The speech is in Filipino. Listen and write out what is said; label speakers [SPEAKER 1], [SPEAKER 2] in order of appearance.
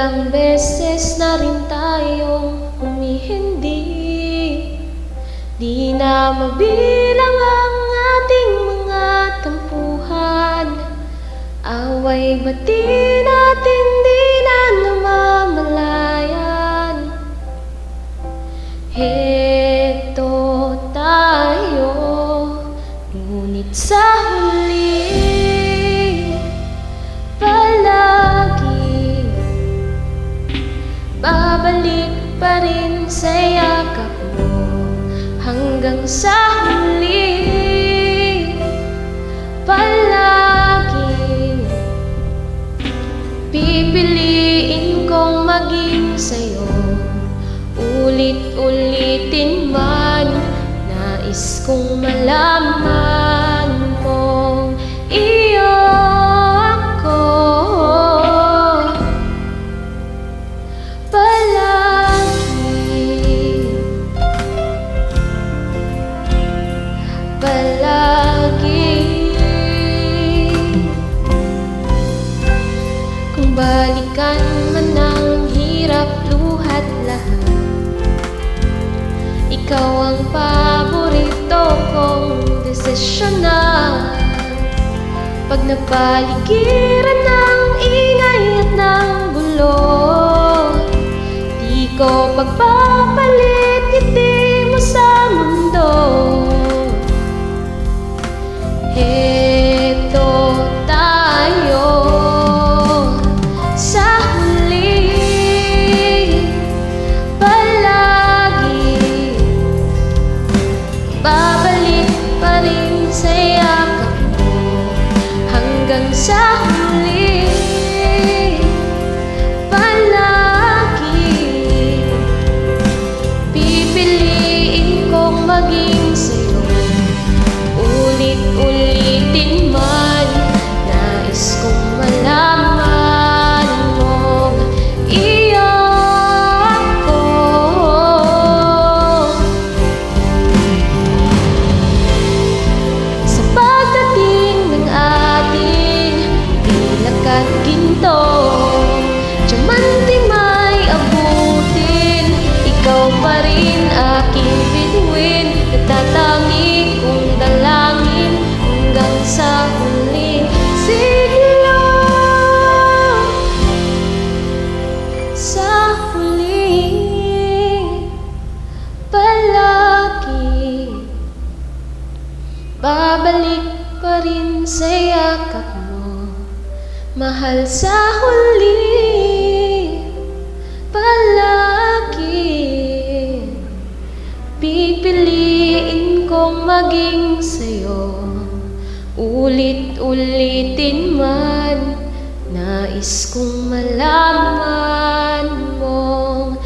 [SPEAKER 1] Ilang beses na rin tayong humihindi, di na mabilang ang ating mga tampuhan. Away ba't di natin di na namamalayan? Heto tayo, ngunit sa huli palagi babalik pa rin sa yakap mo. Hanggang sa huli palagi pipiliin kong maging sa'yo. Ulit-ulitin man, nais kong malaman mong iyo ako. Palagi kung balikan man ang hirap, luhat lahat, ikaw ang paborito kong desisyonan. Pag napaligiran ng ingay at ng gulo, di ko pagpapalit ngiti mo sa mundo. Heto tayo sa huli palagi babalik pa rin sa yakap mo. Hanggang sa huli palagi pipiliin kong maging sa'yo. Ulit-ulitin man, nais kong malaman mong iyo ako. Sa pagdating ng ating pilak at ginto, diamante may abutin, ikaw pa rin aking bituin. Natatangi kong dalangin hanggang sa huling siglo. Sa huling palagi babalik pa rin sa yakap mo. Mahal, sa huli palagi pipiliin kong maging sa'yo. Ulit-ulitin man, nais kong malaman mong